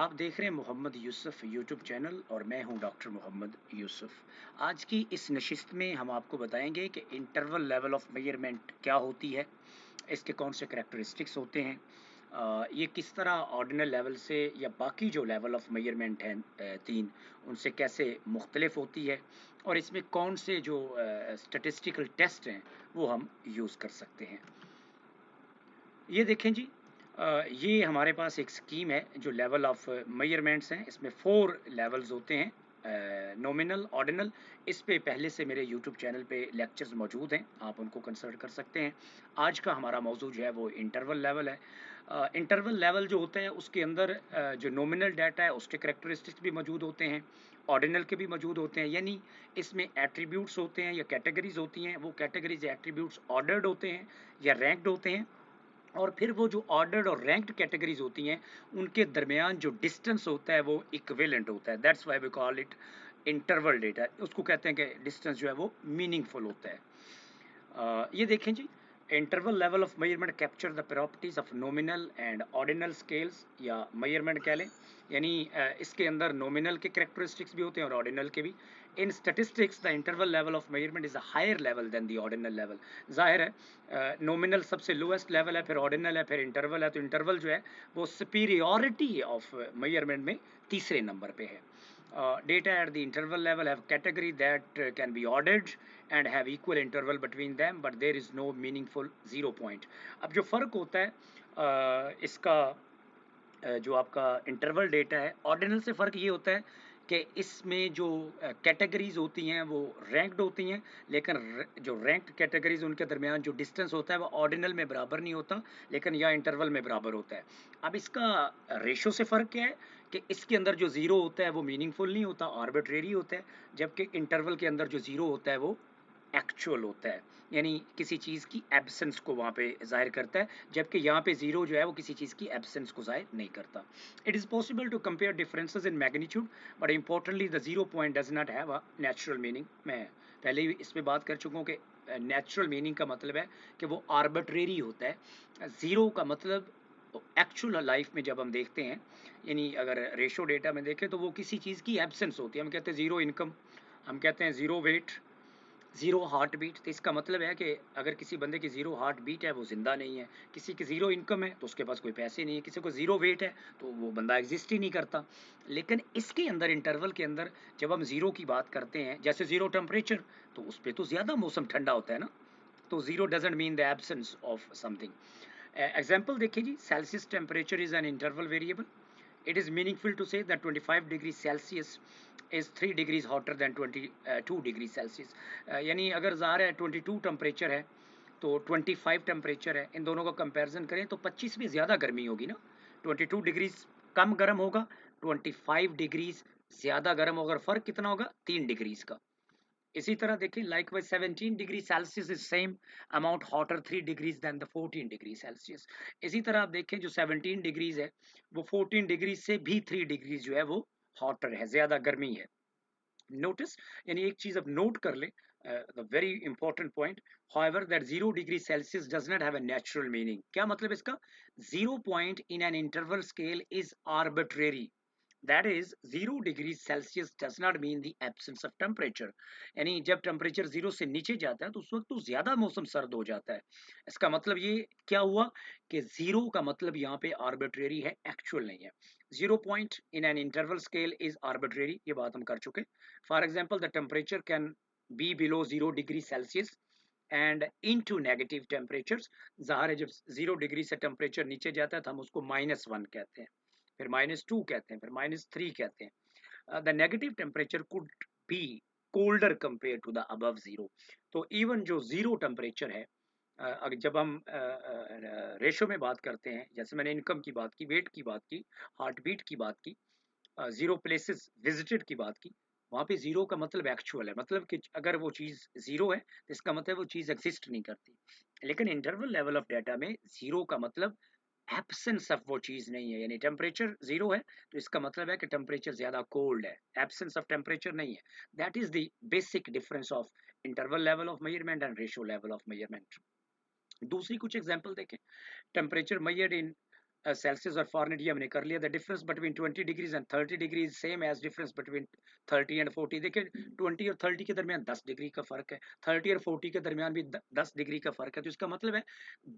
आप देख रहे हैं मोहम्मद यूसुफ यूट्यूब चैनल और मैं हूं डॉक्टर मोहम्मद यूसुफ। आज की इस नशिस्त में हम आपको बताएंगे कि इंटरवल लेवल ऑफ मेजरमेंट क्या होती है, इसके कौन से करेक्टरिस्टिक्स होते हैं, ये किस तरह ऑर्डिनल लेवल से या बाकी जो लेवल ऑफ मेजरमेंट हैं तीन, उनसे कैसे मुख्तलिफ होती है, और इसमें कौन से जो स्टेटिस्टिकल टेस्ट हैं वो हम यूज़ कर सकते हैं। ये देखें जी, ये हमारे पास एक स्कीम है जो लेवल ऑफ मेजरमेंट्स हैं। इसमें 4 लेवल्स होते हैं, नॉमिनल, ऑर्डिनल। इस पे पहले से मेरे यूट्यूब चैनल पे लेक्चर्स मौजूद हैं, आप उनको कंसल्ट कर सकते हैं। आज का हमारा मौजू जो है वो इंटरवल लेवल है। इंटरवल लेवल जो होता है उसके अंदर जो नॉमिनल डाटा है उसके करेक्टरिस्टिक्स भी मौजूद होते हैं, ऑर्डिनल के भी मौजूद होते हैं। यानी इसमें एट्रीब्यूट्स होते हैं या कैटेगरीज होती हैं, वो कैटेगरीज एट्रीब्यूट्स ऑर्डर्ड होते हैं या रैंक्ड होते हैं। और फिर वो जो ऑर्डर्ड और रैंक्ड कैटेगरीज होती हैं उनके दरमियान जो डिस्टेंस होता है वो इक्विवेलेंट होता है। That's why we call it interval data. उसको कहते हैं कि डिस्टेंस जो है वो मीनिंगफुल होता है। ये देखें जी, interval level of measurement capture the properties of nominal and ordinal scales, या मेजरमेंट कह लें। यानी इसके अंदर नॉमिनल के करेक्टरिस्टिक्स भी होते हैं और ऑर्डिनल के भी। In statistics the interval level of measurement is a higher level than the ordinal level. जाहिर है नॉमिनल सबसे लोएस्ट लेवल है, फिर ऑर्डिनल है, फिर इंटरवल है। तो इंटरवल जो है वो सुपीरियॉरिटी ऑफ मेजरमेंट में तीसरे नंबर पे है। Data at the interval level have category that can be ordered and have equal interval between them, but there is no meaningful zero point. अब जो फ़र्क होता है इसका जो आपका इंटरवल डेटा है ऑर्डिनल से फ़र्क ये होता है कि इसमें जो कैटेगरीज होती हैं वो रैंक्ड होती हैं, लेकिन जो रैंक्ड कैटेगरीज उनके दरमियान जो डिस्टेंस होता है वो ऑर्डिनल में बराबर नहीं होता, लेकिन या इंटरवल में बराबर होता है। अब इसका रेशो से फ़र्क क्या है कि इसके अंदर जो ज़ीरो होता है वो मीनिंगफुल नहीं होता, आर्बिट्रेरी होता है, जबकि इंटरवल के अंदर जो ज़ीरो होता है वो एक्चुअल होता है, यानी किसी चीज़ की एब्सेंस को वहाँ पे ज़ाहिर करता है, जबकि यहाँ पे ज़ीरो जो है वो किसी चीज़ की एब्सेंस को ज़ाहिर नहीं करता। It is possible to compare differences in magnitude, but importantly the zero point does not have a natural meaning. मैं पहले ही इस पे बात कर चुका हूँ कि नेचुरल मीनिंग का मतलब है कि वो आर्बिट्रेरी होता है। ज़ीरो का मतलब एक्चुअल लाइफ में जब हम देखते हैं, यानी अगर रेशो डेटा में देखें तो वो किसी चीज़ की एब्सेंस होती है। हम कहते हैं ज़ीरो इनकम, हम कहते हैं zero weight, zero heart beat. तो इसका मतलब है कि अगर किसी बंदे की ज़ीरो हार्ट बीट है वो ज़िंदा नहीं है, किसी की ज़ीरो इनकम है तो उसके पास कोई पैसे नहीं है, किसी को ज़ीरो वेट है तो वो बंदा एग्जिस्ट ही नहीं करता। लेकिन इसके अंदर इंटरवल के अंदर जब हम ज़ीरो की बात करते हैं, जैसे ज़ीरो टेम्परेचर, तो उस पर तो ज़्यादा मौसम ठंडा होता है ना। तो zero doesn't mean the absence of something. Example देखिए जी, Celsius temperature is an interval variable. It is meaningful to say that 25 degrees Celsius is 3 degrees hotter than 22 degrees Celsius. यानी अगर ज़ाहिर है 22 टेम्परेचर है तो 25 टेम्परेचर है, इन दोनों का कंपैरिजन करें तो 25 में ज़्यादा गर्मी होगी ना। 22 डिग्रीज कम गर्म होगा, 25 डिग्रीज ज़्यादा गर्म होगा, और फ़र्क कितना होगा, 3 डिग्रीज का। इसी तरह देखिए, likewise 17 degree Celsius is same amount hotter 3 degrees than the 14 degree Celsius. इसी तरह आप देखें जो 17 डिग्रीज है वो 14 डिग्री से भी 3 डिग्रीज जो है वो हॉटर है, ज़्यादा गर्मी है। नोटिस, यानी एक चीज़ अब नोट कर लें, the very important point, however that 0 degree celsius does not have a natural meaning। क्या मतलब इसका, 0 point in an interval scale is arbitrary। That is 0 degree Celsius does not mean the absence of temperature। यानी जब temperature zero से नीचे जाता है तो उस वक्त तो ज्यादा मौसम सर्द हो जाता है। इसका मतलब ये क्या हुआ कि जीरो का मतलब यहाँ पे आर्बिट्रेरी है, एक्चुअल नहीं है। 0 point in an interval scale is arbitrary, ये बात हम कर चुके। For example the temperature can be below 0 degree Celsius and into negative temperatures. ज़ाहिर है जब 0 डिग्री से टेम्परेचर नीचे जाता है तो हम उसको -1 कहते हैं, फिर -2 कहते हैं, फिर -3 कहते हैं। The negative temperature could be colder compare to the above zero. तो इवन जो जीरो टेम्परेचर है, अगर जब हम रेशो में बात करते हैं, जैसे मैंने इनकम की बात की, वेट की बात की, हार्ट बीट की बात की, जीरो प्लेसेस विजिटेड की बात की, वहाँ पे जीरो का मतलब एक्चुअल है, मतलब कि अगर वो चीज़ जीरो है तो इसका मतलब वो चीज़ एग्जिस्ट नहीं करती। लेकिन इंटरवल लेवल ऑफ डाटा में जीरो का मतलब एब्सेंस ऑफ वो चीज़ नहीं है। यानी टेम्परेचर जीरो है तो इसका मतलब है कि टेम्परेचर ज़्यादा कोल्ड है, एब्सेंस ऑफ टेम्परेचर नहीं है। That is the basic difference of interval level of measurement and ratio level of measurement. दूसरी कुछ एग्जांपल देखें। टेम्परेचर मेजर्ड इन सेल्सियस और फॉरेनहीट ये हमने कर लिया। The difference between 20 degrees and 30 degrees same age difference between 30 and 40। देखिए 20 और 30 के दरमियान 10 डिग्री का फर्क है, 30 और 40 के दरमियान भी 10 डिग्री का फर्क है। तो इसका मतलब है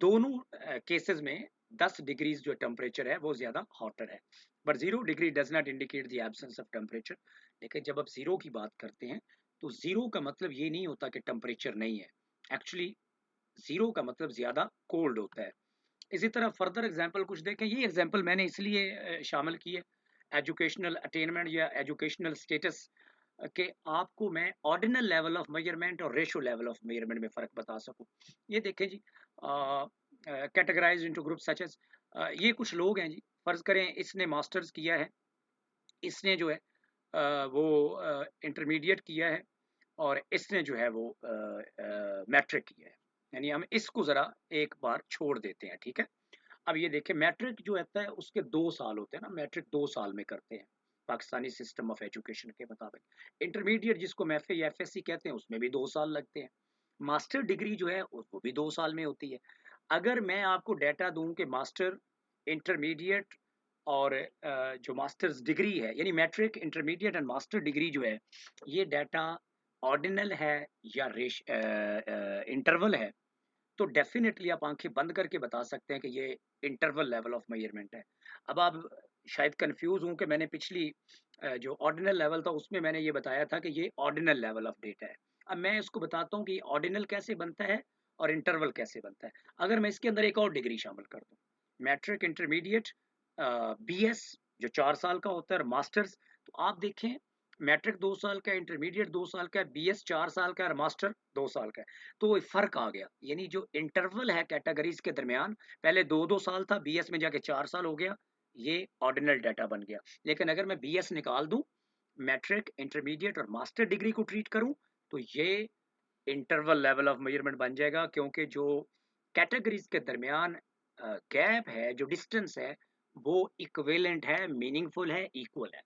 दोनों केसेस में 10 डिग्रीज जो टेम्परेचर है वो ज्यादा हॉटर है। But 0 degree does not indicate the absence of temperature. लेकिन जब आप जीरो की बात करते हैं तो जीरो का मतलब ये नहीं होता कि टेम्परेचर नहीं है। एक्चुअली जीरो का मतलब ज्यादा कोल्ड होता है। इसी तरह फर्दर एग्जांपल कुछ देखें। ये एग्जांपल मैंने इसलिए शामिल की है एजुकेशनल अटेनमेंट या एजुकेशनल स्टेटस के आपको मैं ऑर्डिनल लेवल ऑफ मेजरमेंट और रेशो लेवल ऑफ मेजरमेंट में फ़र्क बता सकूं। ये देखें जी, categorize into group such as, ये कुछ लोग हैं जी, फ़र्ज़ करें इसने मास्टर्स किया है, इसने जो है वो इंटरमीडिएट किया है और इसने जो है वो मैट्रिक किया है। यानी हम इसको ज़रा एक बार छोड़ देते हैं, ठीक है। अब ये देखिए मैट्रिक जो होता है उसके 2 साल होते हैं ना, मैट्रिक 2 साल में करते हैं पाकिस्तानी सिस्टम ऑफ एजुकेशन के मुताबिक। इंटरमीडिएट जिसको एफए या एफएससी कहते हैं उसमें भी 2 साल लगते हैं। मास्टर डिग्री जो है वो भी 2 साल में होती है। अगर मैं आपको डाटा दूं कि मास्टर, इंटरमीडिएट और जो मास्टर्स डिग्री है यानी matric, intermediate and master degree जो है ये डाटा ऑर्डिनल है या इंटरवल है, तो डेफिनेटली आप आंखें बंद करके बता सकते हैं कि ये इंटरवल लेवल ऑफ मेजरमेंट है। अब आप शायद कंफ्यूज हूं कि मैंने पिछली जो ऑर्डिनल लेवल था उसमें मैंने ये बताया था कि ये ऑर्डिनल लेवल ऑफ डेटा है। अब मैं इसको बताता हूँ कि ऑर्डिनल कैसे बनता है और इंटरवल कैसे बनता है। अगर मैं इसके अंदर एक और डिग्री शामिल कर दूँ, मैट्रिक, इंटरमीडिएट, बीएस जो 4 साल का होता है और मास्टर्स, तो आप देखें मैट्रिक 2 साल का, इंटरमीडिएट 2 साल का, बीएस 4 साल का और मास्टर 2 साल का है। तो फर्क आ गया, यानी जो इंटरवल है कैटेगरीज के दरमियान, पहले 2-2 साल था, बीएस में जाके 4 साल हो गया, ये ऑर्डिनल डाटा बन गया। लेकिन अगर मैं बीएस निकाल दूं, मैट्रिक, इंटरमीडिएट और मास्टर डिग्री को ट्रीट करूं, तो ये इंटरवल लेवल ऑफ मेजरमेंट बन जाएगा, क्योंकि जो कैटेगरीज के दरमियान गैप है, जो डिस्टेंस है, वो इक्विवेलेंट है, मीनिंगफुल है, इक्वल है।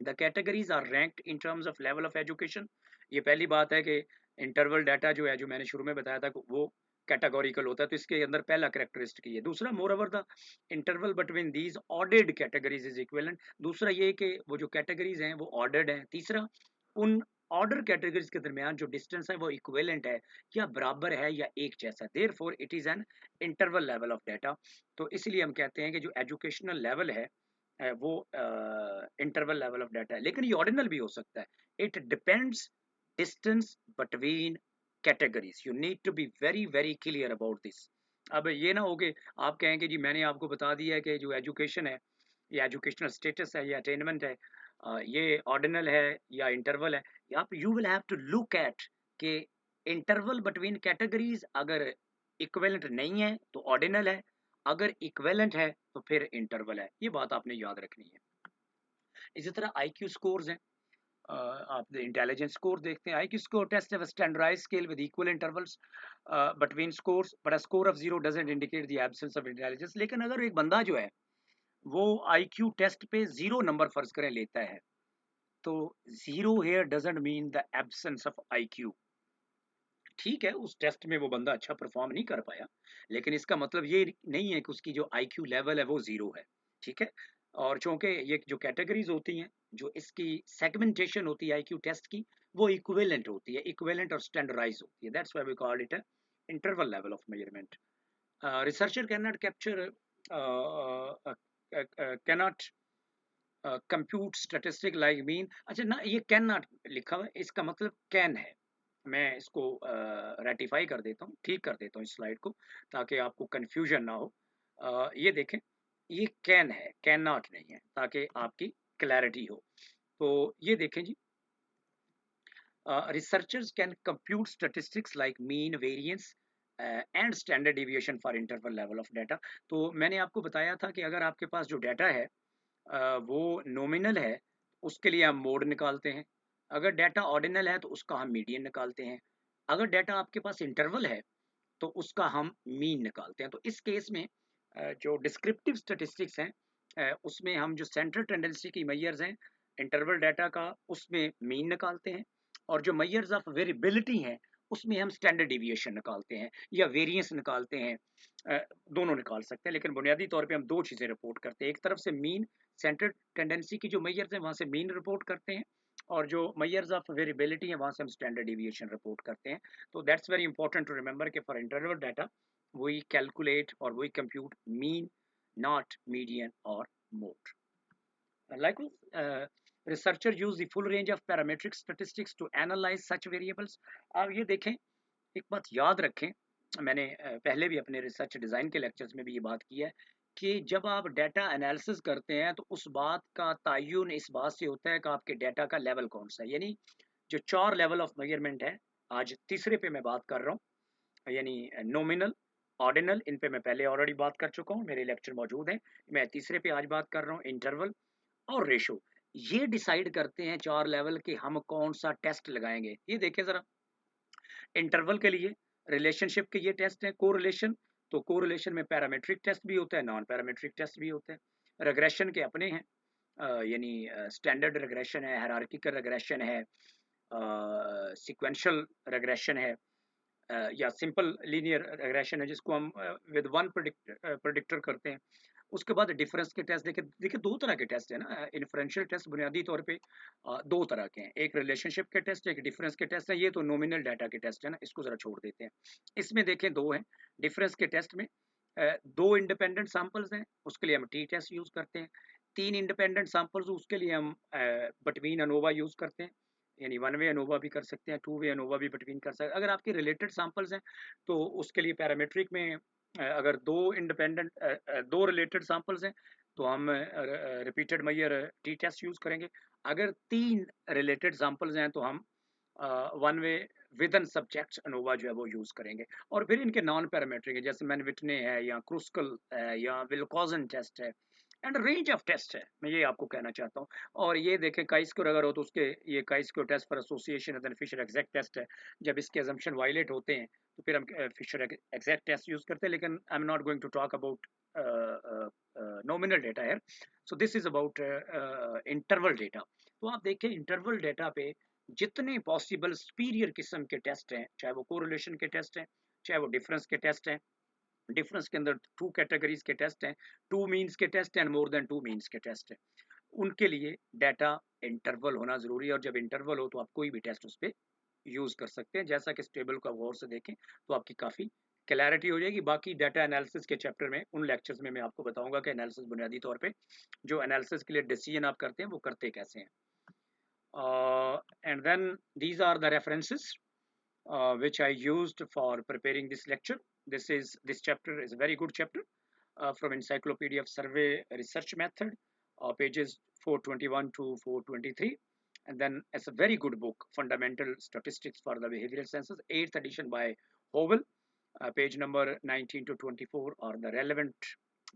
The categories are ranked in terms of level of education. ये पहली बात है कि इंटरवल डाटा जो है, जो मैंने शुरू में बताया था, वो कैटेगोरिकल होता है, तो इसके अंदर पहला करेक्टरिस्टिक ये। दूसरा, more over the interval between these ordered categories is equivalent. दूसरा ये कि वो जो कैटेगरीज हैं वो ऑर्डर्ड हैं। तीसरा, उन ऑर्डर कैटेगरीज के दरमियान जो डिस्टेंस है वो इक्विवेलेंट है या बराबर है या एक जैसा। Therefore it is an interval level of data. तो इसलिए हम कहते हैं कि जो एजुकेशनल लेवल है वो इंटरवल लेवल ऑफ डाटा है। लेकिन ये ऑर्डिनल भी हो सकता है। It depends distance between categories. You need to be very very clear about this. अब ये ना हो कि आप कहें कि जी मैंने आपको बता दिया है कि जो एजुकेशन है, या एजुकेशनल स्टेटस है या अटेनमेंट है, ये ऑर्डिनल है या इंटरवल है। आप you will have to look at कि इंटरवल बिटवीन कैटेगरीज अगर इक्विवेलेंट नहीं है तो ऑर्डिनल है, अगर इक्विवेलेंट है तो फिर इंटरवल है। ये बात आपने याद रखनी है। इसी तरह आईक्यू स्कोर्स हैं। आप इंटेलिजेंस स्कोर देखते हैं। आईक्यू स्कोर टेस्ट है standardised scale with equal intervals between scores, but a score of 0 doesn't indicate the absence of intelligence. लेकिन अगर एक बंदा जो है वो आईक्यू टेस्ट पे 0 नंबर फर्ज करें लेता है, तो 0 hair doesn't mean the absence of IQ. ठीक है, उस टेस्ट में वो बंदा अच्छा परफॉर्म नहीं कर पाया, लेकिन इसका मतलब ये नहीं है कि उसकी जो आईक्यू लेवल है वो 0 है। ठीक है। और चूंकि ये जो कैटेगरीज होती हैं, जो इसकी सेगमेंटेशन होती है आईक्यू टेस्ट की, वो इक्विवेलेंट होती है, इक्विवेलेंट और स्टैंडर्डाइज होती है। That's why we call it interval level of measurement. Researcher can not capture, cannot compute statistic like mean. अच्छा ना, ये कैन नॉट लिखा हुआ है, इसका मतलब कैन है। मैं इसको रेटिफाई कर देता हूँ, ठीक कर देता हूँ इस स्लाइड को, ताकि आपको कंफ्यूजन ना हो। ये देखें, ये कैन है, कैन नॉट नहीं है, ताकि आपकी क्लैरिटी हो। तो ये देखें जी, researchers can compute statistics like mean, variance and standard deviation for interval level of data। तो मैंने आपको बताया था कि अगर आपके पास जो डाटा है वो नॉमिनल है, उसके लिए हम मोड निकालते हैं। अगर डाटा ऑर्डिनल है तो उसका हम मीडियन निकालते हैं। अगर डाटा आपके पास इंटरवल है तो उसका हम मीन निकालते हैं। तो इस केस में जो डिस्क्रिप्टिव स्टैटिस्टिक्स हैं, उसमें हम जो सेंट्रल टेंडेंसी की मैयर्स हैं इंटरवल डाटा का, उसमें मीन निकालते हैं। और जो मैयर्स ऑफ वेरिएबिलिटी हैं उसमें हम स्टैंडर्ड डिविएशन निकालते हैं या वेरिएंस निकालते हैं। दोनों निकाल सकते हैं, लेकिन बुनियादी तौर पे हम 2 चीज़ें रिपोर्ट करते हैं। एक तरफ से मीन सेंटर्ड टेंडेंसी की जो मेजर्स हैं, वहाँ से मीन रिपोर्ट करते हैं, और जो मेजर्स ऑफ वेरिएबिलिटी है, वहाँ से हम स्टैंडर्ड डिविएशन रिपोर्ट करते हैं। तो that's very important to remember कि for interval data we calculate और we compute mean, not median और mode. Likewise, researcher use the full range of parametric statistics to analyze such variables. अब ये देखें, एक बात याद रखें, मैंने पहले भी अपने रिसर्च डिज़ाइन के लेक्चर्स में भी ये बात की है कि जब आप डाटा एनालिसिस करते हैं तो उस बात का तयन इस बात से होता है कि आपके डाटा का लेवल कौन सा है। यानी जो 4 लेवल ऑफ मेजरमेंट है, आज तीसरे पे मैं बात कर रहा हूँ, यानी नॉमिनल, ऑर्डिनल, इन पे मैं पहले ऑलरेडी बात कर चुका हूँ, मेरे लेक्चर मौजूद हैं। मैं तीसरे पे आज बात कर रहा हूँ, इंटरवल और रेशो। ये डिसाइड करते हैं 4 लेवल के हम कौन सा टेस्ट लगाएंगे। ये देखें ज़रा, इंटरवल के लिए रिलेशनशिप के ये टेस्ट हैं, कोरिलेशन। तो कोरिलेशन में पैरामेट्रिक टेस्ट भी होता है, नॉन पैरामेट्रिक टेस्ट भी होता है। रिग्रेशन के अपने हैं, यानी स्टैंडर्ड रिग्रेशन है, हायरार्किकल रिग्रेशन है, सीक्वेंशियल रिग्रेशन है, या सिंपल लीनियर रिग्रेशन है, जिसको हम विद वन प्रेडिक्टर करते हैं। उसके बाद डिफरेंस के टेस्ट देखिए देखिए, 2 तरह के टेस्ट है ना, इन्फ्रेंशियल टेस्ट बुनियादी तौर पे 2 तरह के हैं, एक रिलेशनशिप के टेस्ट, एक डिफरेंस के टेस्ट है। ये तो नॉमिनल डाटा के टेस्ट है ना, इसको ज़रा छोड़ देते हैं। इसमें देखें 2 हैं। डिफरेंस के टेस्ट में 2 इंडिपेंडेंट सैंपल्स हैं, उसके लिए हम टी टेस्ट यूज़ करते हैं। 3 इंडिपेंडेंट सैंपल्स, उसके लिए हम बिटवीन अनोवा यूज़ करते हैं, यानी वन वे अनोवा भी कर सकते हैं, टू वे अनोवा भी बिटवीन कर सकते हैं। अगर आपके रिलेटेड सैंपल्स हैं तो उसके लिए पैरामेट्रिक में अगर 2 रिलेटेड सैंपल्स हैं तो हम repeated measure t test use करेंगे। अगर 3 रिलेटेड सैंपल्स हैं तो हम one way within subjects ANOVA जो है वो यूज़ करेंगे। और फिर इनके नॉन पैरामेट्रिक है, जैसे मैन विटने है या क्रूस्कल है या विल्कोजन टेस्ट है, एंड रेंज ऑफ टेस्ट है, मैं ये आपको कहना चाहता हूँ। और ये देखें, काई स्क्वायर अगर हो तो उसके ये chi square test for association then Fisher exact test है। जब इसके अजम्पशन वायलेट होते हैं तो फिर हम फिशर एग्जैक्ट टेस्ट यूज़ करते हैं, लेकिन I am not going to talk about nominal data है। So this is about interval data. तो आप देखें, इंटरवल डेटा पे जितने पॉसिबल सुपीरियर किस्म के टेस्ट हैं, चाहे वो कोरिलेशन के टेस्ट हैं, चाहे वो डिफरेंस के टेस्ट हैं। डिफरेंस के अंदर 2 कैटेगरीज के टेस्ट हैं, 2 मीन्स के टेस्ट हैं, मोर देन 2 मीन्स के टेस्ट हैं। उनके लिए डाटा इंटरवल होना ज़रूरी है, और जब इंटरवल हो तो आप कोई भी टेस्ट उस पे यूज़ कर सकते हैं। जैसा कि इस टेबल को गौर से देखें तो आपकी काफ़ी क्लैरिटी हो जाएगी। बाकी डाटा एनालिसिस के चैप्टर में, उन लेक्चर्स में मैं आपको बताऊंगा कि एनालिसिस बुनियादी तौर पे जो एनालिसिस के लिए डिसीजन आप करते हैं वो करते कैसे हैं। And then these are the references which I used for preparing this lecture. This chapter is a very good chapter from Encyclopedia of Survey Research Method, pages 421 to 423. And then it's a very good book, Fundamental Statistics for the Behavioral Sciences, 8th edition by Howell, page number 19 to 24 are the relevant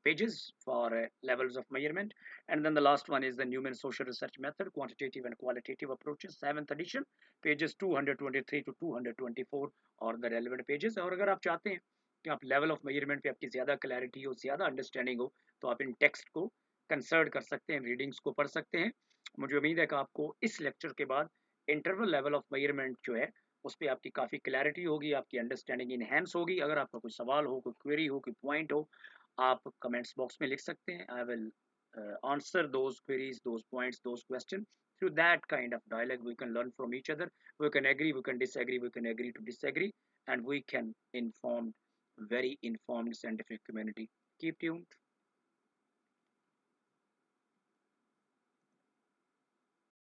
pages for levels of measurement. And then the last one is the Newman Social Research Method, Quantitative and Qualitative Approaches, 7th edition, pages 223 to 224 are the relevant pages. और अगर आप चाहते हैं कि आप level of measurement पे आपकी ज़्यादा क्लैरिटी हो, ज़्यादा अंडरस्टैंडिंग हो, तो आप इन टेक्स्ट को कंसल्ट कर सकते हैं, रीडिंग्स को पढ़ सकते हैं। मुझे उम्मीद है कि आपको इस लेक्चर के बाद इंटरवल लेवल ऑफ मेजरमेंट जो है उस पर आपकी काफ़ी क्लैरिटी होगी, आपकी अंडरस्टैंडिंग इनहेंस होगी। अगर आपका कोई सवाल हो, कोई क्वेरी हो, कोई पॉइंट हो, आप कमेंट्स बॉक्स में लिख सकते हैं। I will answer those queries, those points, those questions. Through that kind of dialogue, we can learn from each other. We can agree, we can disagree, we can agree to disagree, and we can inform very informed scientific community. Keep tuned.